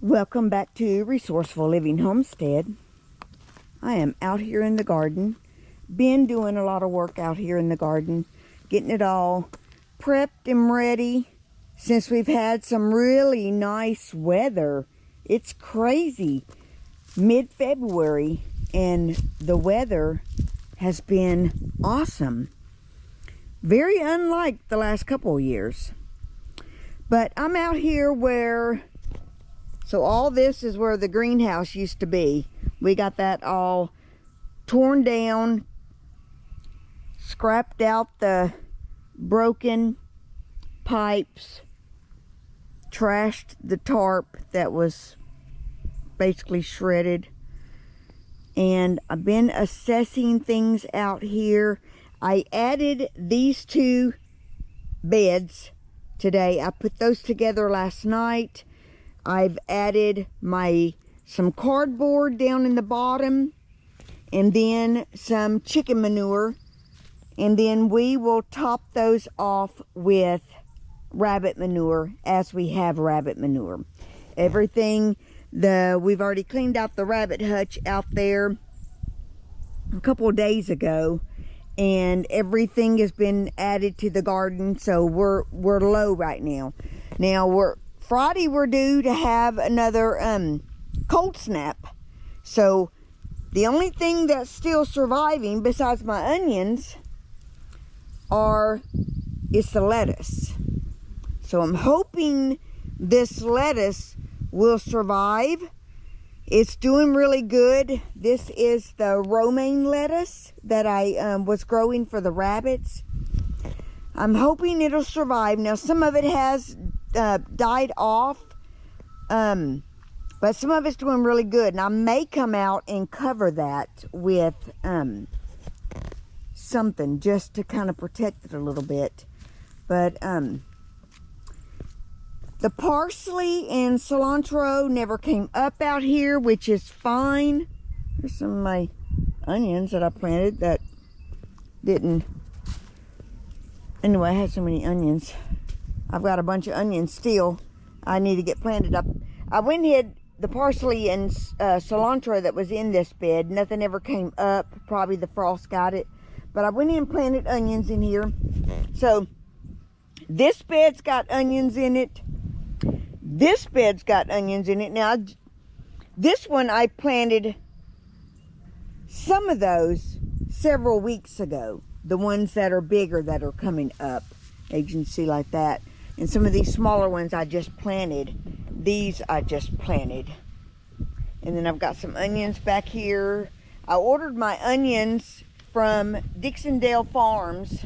Welcome back to Resourceful Living Homestead. I am out here in the garden. Been doing a lot of work out here in the garden, getting it all prepped and ready since we've had some really nice weather. It's crazy. Mid-February and the weather has been awesome. Very unlike the last couple of years. But I'm out here where... So all this is where the greenhouse used to be. We got that all torn down, scrapped out the broken pipes, trashed the tarp that was basically shredded. And I've been assessing things out here. I added these two beds today. I put those together last night. I've added some cardboard down in the bottom, and then some chicken manure, and then we will top those off with rabbit manure as we have rabbit manure. Everything, we've already cleaned out the rabbit hutch out there a couple of days ago, and everything has been added to the garden, so we're low right now. Now Friday we're due to have another cold snap. So the only thing that's still surviving besides my onions is the lettuce. So I'm hoping this lettuce will survive. It's doing really good. This is the romaine lettuce that I was growing for the rabbits. I'm hoping it'll survive. Now some of it has died off, but some of it's doing really good, and I may come out and cover that with something just to kind of protect it a little bit. But the parsley and cilantro never came up out here, which is fine. There's some of my onions that I planted that didn't. Anyway, I had so many onions. I've got a bunch of onions still. I need to get planted up. I went and hid the parsley and cilantro that was in this bed. Nothing ever came up. Probably the frost got it. But I went in and planted onions in here. So this bed's got onions in it. This bed's got onions in it. Now, this one I planted some of those several weeks ago. The ones that are bigger that are coming up. As you can see, like that. And some of these smaller ones I just planted. These I just planted. And then I've got some onions back here. I ordered my onions from Dixondale Farms.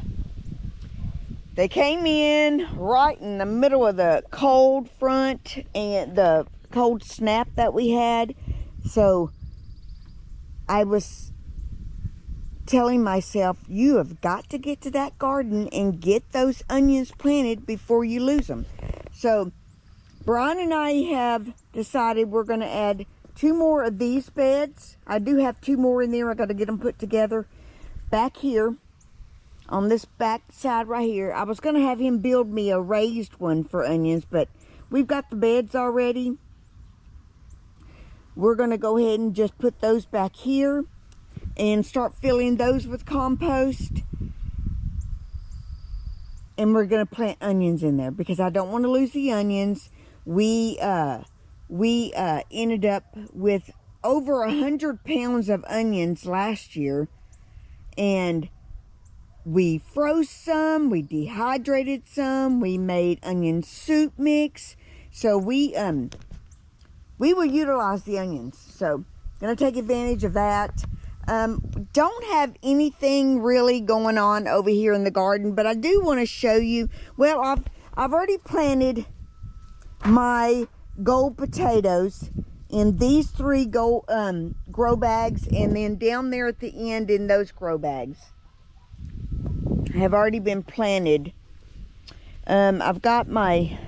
They came in right in the middle of the cold front and the cold snap that we had. So I was telling myself, you have got to get to that garden and get those onions planted before you lose them. So Brian and I have decided we're going to add 2 more of these beds. I do have 2 more in there. I got to get them put together. Back here on this back side right here, I was going to have him build me a raised one for onions, but we've got the beds already. We're going to go ahead and just put those back here and start filling those with compost. And we're going to plant onions in there because I don't want to lose the onions. We ended up with over 100 pounds of onions last year, and we froze some, we dehydrated some, we made onion soup mix. So we will utilize the onions. So gonna take advantage of that. Don't have anything really going on over here in the garden, but I do want to show you. Well, I've already planted my gold potatoes in these 3 gold grow bags, and then down there at the end in those grow bags have already been planted. I've got my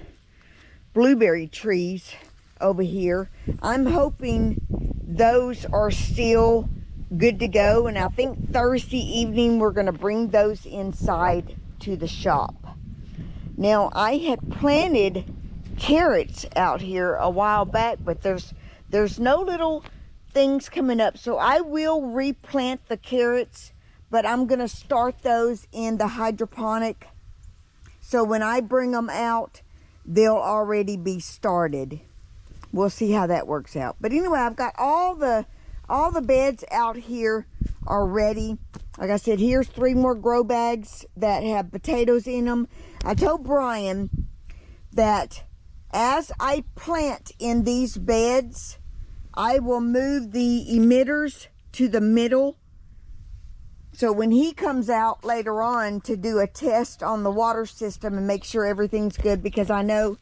blueberry trees over here. I'm hoping those are still good to go, and I think Thursday evening we're going to bring those inside to the shop. Now I had planted carrots out here a while back, but there's no little things coming up. So I will replant the carrots, but I'm gonna start those in the hydroponic. So when I bring them out, they'll already be started. We'll see how that works out. But anyway, I've got all the beds out here are ready. Like I said, here's 3 more grow bags that have potatoes in them. I told Brian that as I plant in these beds, I will move the emitters to the middle. So when he comes out later on to do a test on the water system and make sure everything's good, because I know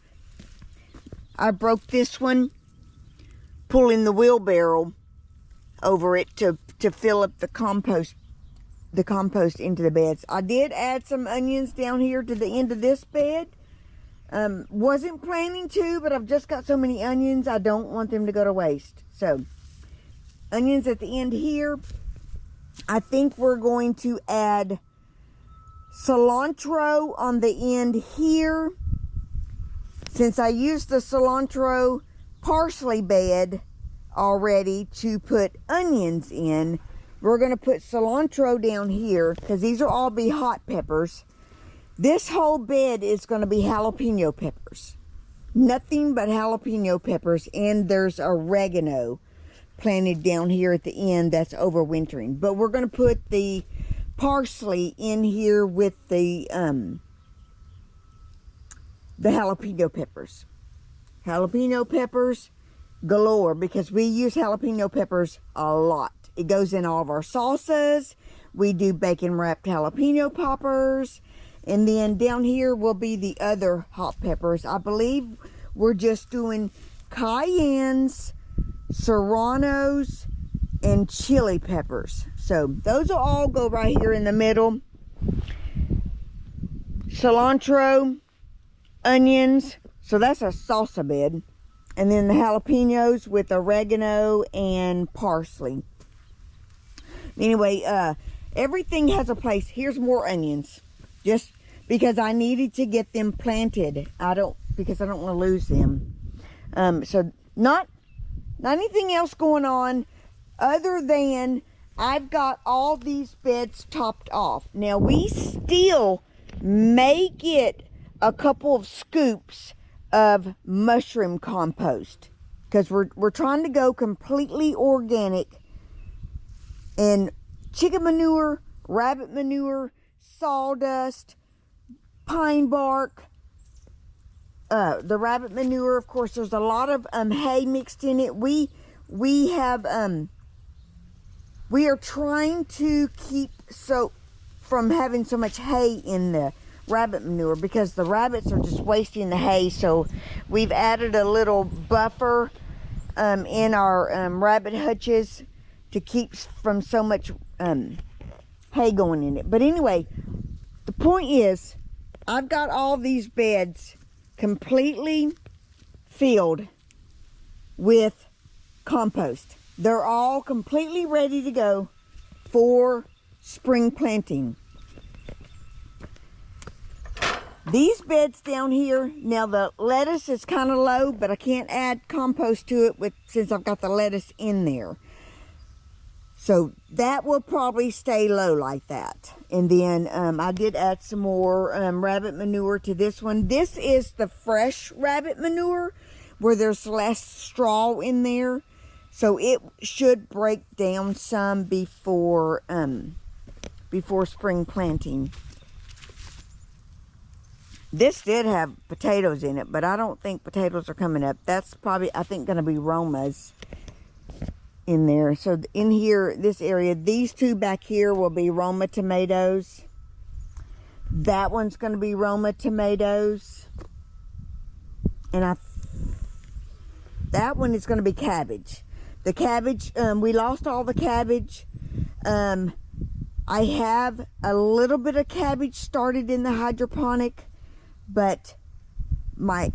I broke this one pulling the wheelbarrow over it to fill up the compost into the beds. I did add some onions down here to the end of this bed. Wasn't planning to, but I've just got so many onions, I don't want them to go to waste. So, onions at the end here. I think we're going to add cilantro on the end here. Since I used the cilantro parsley bed already to put onions in, we're going to put cilantro down here, because these will all be hot peppers. This whole bed is going to be jalapeno peppers. Nothing but jalapeno peppers. And there's oregano planted down here at the end that's overwintering. But we're going to put the parsley in here with the jalapeno peppers. Jalapeno peppers galore, because we use jalapeno peppers a lot. It goes in all of our salsas. We do bacon wrapped jalapeno poppers. And then down here will be the other hot peppers. I believe we're just doing cayennes, serranos, and chili peppers. So those will all go right here in the middle. Cilantro, onions. So that's a salsa bed. And then the jalapenos with oregano and parsley. Anyway, everything has a place. Here's more onions. Just because I needed to get them planted. Because I don't want to lose them. So not anything else going on other than I've got all these beds topped off. Now we still may get a couple of scoops of mushroom compost, because we're trying to go completely organic, and chicken manure, rabbit manure, sawdust, pine bark, the rabbit manure, of course there's a lot of hay mixed in it. We are trying to keep from having so much hay in the rabbit manure, because the rabbits are just wasting the hay. So we've added a little buffer in our rabbit hutches to keep from so much hay going in it. But anyway, the point is, I've got all these beds completely filled with compost. They're all completely ready to go for spring planting. These beds down here, now the lettuce is kind of low, but I can't add compost to it since I've got the lettuce in there. So that will probably stay low like that. And then I did add some more rabbit manure to this one. This is the fresh rabbit manure where there's less straw in there. So it should break down some before spring planting. This did have potatoes in it, but I don't think potatoes are coming up. That's probably, I think, going to be Romas in there. So in here, this area, these two back here will be Roma tomatoes. That one's going to be Roma tomatoes. And that one is going to be cabbage. The cabbage, we lost all the cabbage. I have a little bit of cabbage started in the hydroponic. But my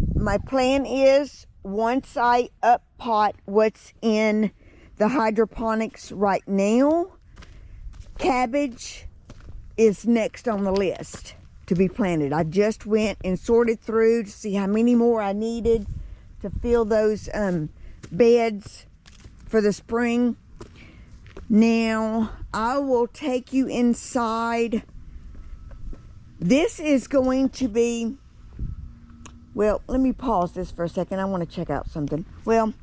plan is, once I up pot what's in the hydroponics right now, cabbage is next on the list. to be planted. I just went and sorted through to see how many more I needed to fill those beds for the spring. Now I will take you inside. This is going to be, well, let me pause this for a second. I want to check out something. Well,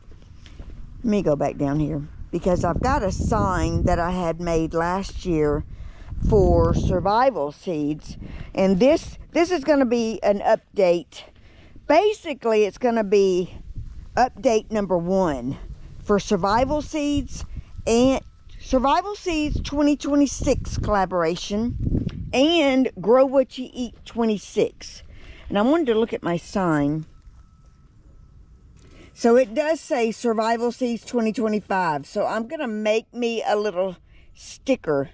let me go back down here because I've got a sign that I had made last year for survival seeds, and this is going to be an update. Basically, it's going to be update number 1 for survival seeds and Survival Seeds 2026 collaboration and Grow What You Eat 26. And I wanted to look at my sign. So it does say Survival Seeds 2025. So I'm going to make me a little sticker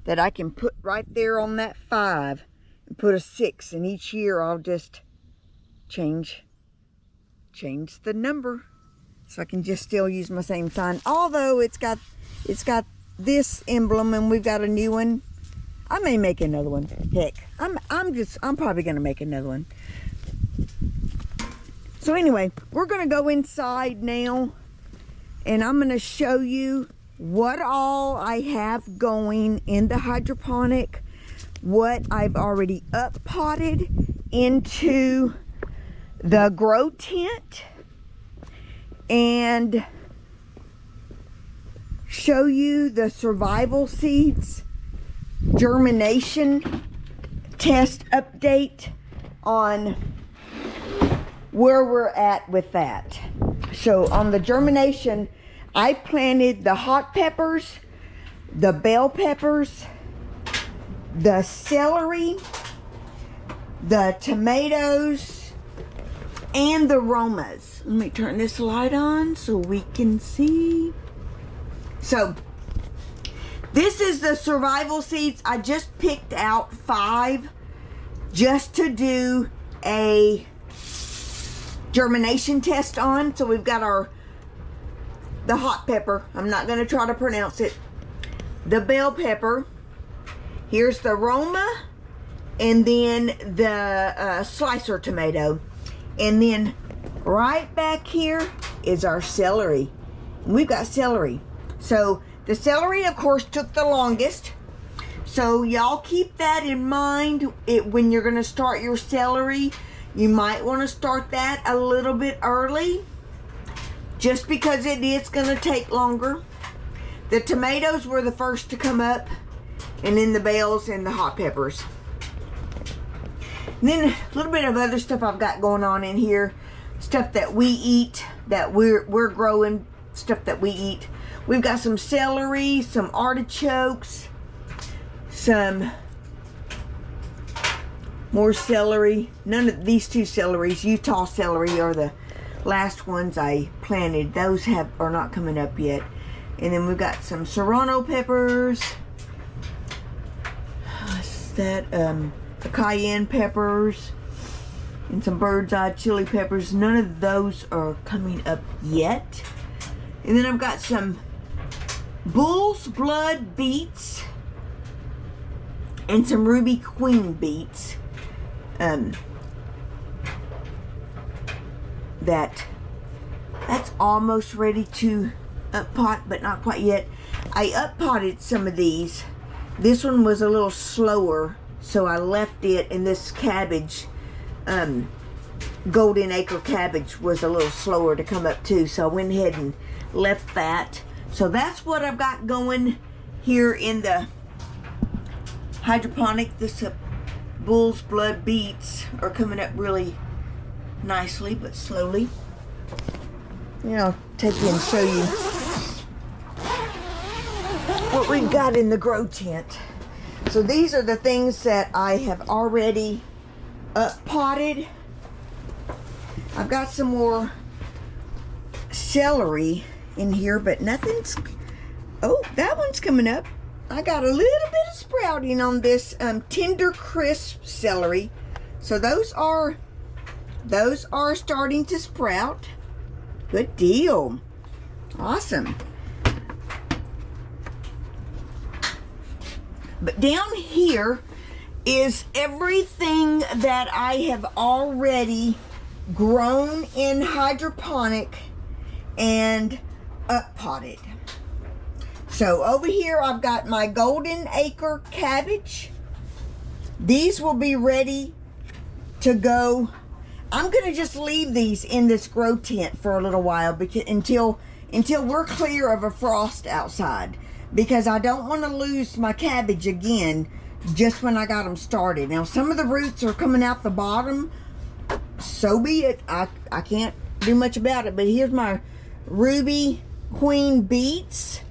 that I can put right there on that 5 and put a 6. And each year I'll just change the number. So I can just still use my same sign. Although it's got this emblem and we've got a new one. I may make another one. Heck, I'm probably gonna make another one. So anyway, we're gonna go inside now and I'm gonna show you what all I have going in the hydroponic, what I've already up potted into the grow tent, and show you the survival seeds germination test update on where we're at with that. So on the germination, I planted the hot peppers, the bell peppers, the celery, the tomatoes, and the Romas. Let me turn this light on so we can see. So this is the survival seeds. I just picked out 5 just to do a germination test on. So we've got the hot pepper. I'm not going to try to pronounce it. The bell pepper. Here's the Roma, and then the slicer tomato. And then right back here is our celery. We've got celery. So the celery, of course, took the longest. So y'all keep that in mind when you're going to start your celery. You might want to start that a little bit early, just because it is going to take longer. The tomatoes were the first to come up, and then the bells and the hot peppers. And then a little bit of other stuff I've got going on in here. Stuff that we eat, that we're growing, stuff that we eat. We've got some celery, some artichokes, some more celery. None of these 2 celeries, Utah celery, are the last ones I planted. Those are not coming up yet. And then we've got some serrano peppers. What's that? The cayenne peppers. And some bird's eye chili peppers. None of those are coming up yet. And then I've got some bull's blood beets and some ruby queen beets. That's almost ready to up pot, but not quite yet. I up potted some of these. This one was a little slower, so I left it, and this cabbage, golden acre cabbage, was a little slower to come up too, so I went ahead and left that. So that's what I've got going here in the hydroponic. This bull's blood beets are coming up really nicely, but slowly. I'll take you and show you what we've got in the grow tent. So these are the things that I have already up potted. I've got some more celery in here, but nothing's, oh, that one's coming up. I got a little bit of sprouting on this tender crisp celery. So those are starting to sprout. Good deal. Awesome. But down here is everything that I have already grown in hydroponic and up potted. So over here I've got my golden acre cabbage. These will be ready to go. I'm gonna just leave these in this grow tent for a little while because until we're clear of a frost outside, because I don't want to lose my cabbage again just when I got them started. Now some of the roots are coming out the bottom, so be it. I can't do much about it. But here's my ruby queen beets,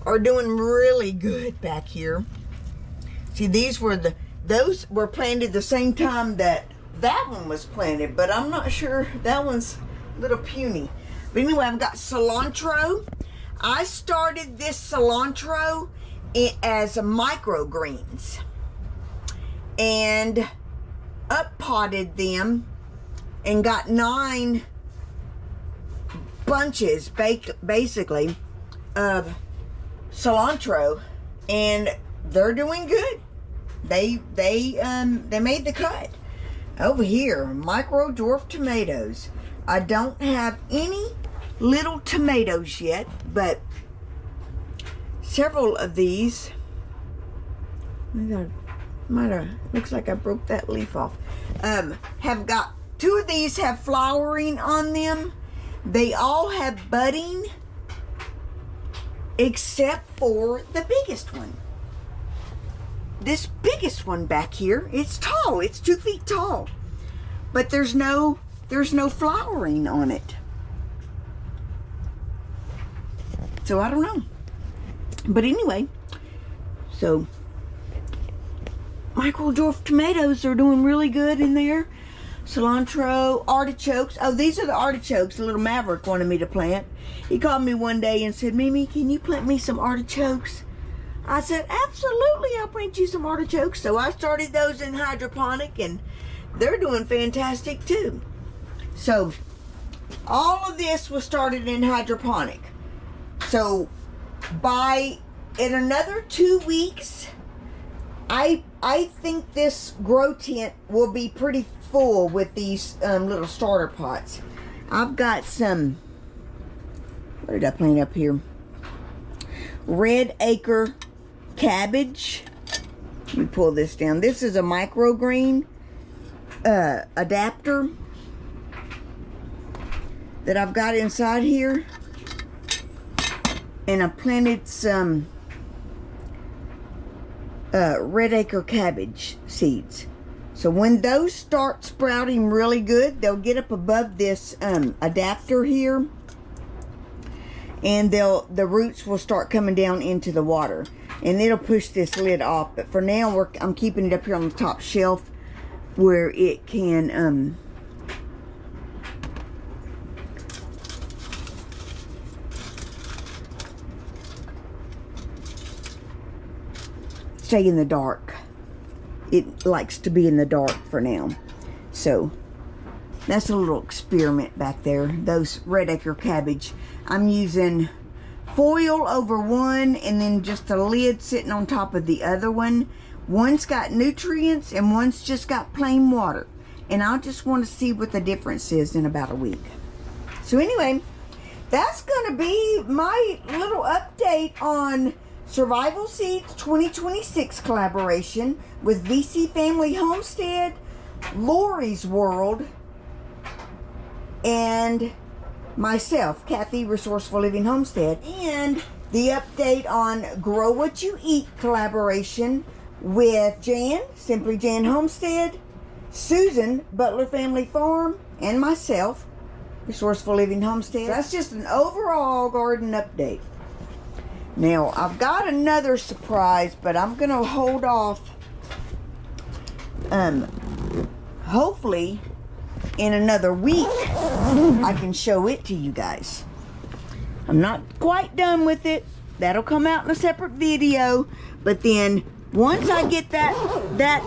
are doing really good back here. See, those were planted the same time that one was planted, but I'm not sure. That one's a little puny. But anyway, I've got cilantro. I started this cilantro as microgreens and up potted them and got 9 bunches basically of cilantro, and they're doing good. They made the cut. Over here, micro dwarf tomatoes. I don't have any little tomatoes yet, but several of these, looks like I broke that leaf off, have got 2 of these have flowering on them. They all have budding except for the biggest one. This biggest one back here, it's tall, it's 2 feet tall, but there's no flowering on it. So I don't know. But anyway, so micro dwarf tomatoes are doing really good in there. Cilantro, artichokes. Oh, these are the artichokes the little Maverick wanted me to plant. He called me one day and said, Mimi, can you plant me some artichokes? I said, absolutely, I'll plant you some artichokes. So I started those in hydroponic, and they're doing fantastic too. So all of this was started in hydroponic. So in another 2 weeks, I think this grow tent will be pretty full with these little starter pots. I've got some, what did I plant up here? Red acre cabbage. Let me pull this down. This is a microgreen adapter that I've got inside here. And I planted some red acre cabbage seeds. So when those start sprouting really good, they'll get up above this adapter here, and the roots will start coming down into the water, and it'll push this lid off. But for now, I'm keeping it up here on the top shelf where it can stay in the dark. It likes to be in the dark for now. So that's a little experiment back there. Those red acre cabbage, I'm using foil over one and then just a lid sitting on top of the other one. One's got nutrients and one's just got plain water, and I just want to see what the difference is in about a week. So anyway, that's gonna be my little update on Survival Seeds 2026 collaboration with VC Family Homestead, Lori's World, and myself, Kathy, Resourceful Living Homestead, and the update on Grow What You Eat collaboration with Jan, Simply Jan Homestead, Susan, Butler Family Farm, and myself, Resourceful Living Homestead. So that's just an overall garden update. Now, I've got another surprise, but I'm going to hold off. Hopefully, in another week, I can show it to you guys. I'm not quite done with it. That'll come out in a separate video. But then, once I get that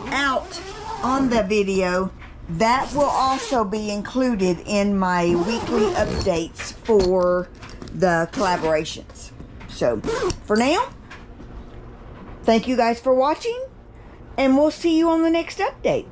out on the video, that will also be included in my weekly updates for the collaborations. So, for now, thank you guys for watching. And we'll see you on the next update.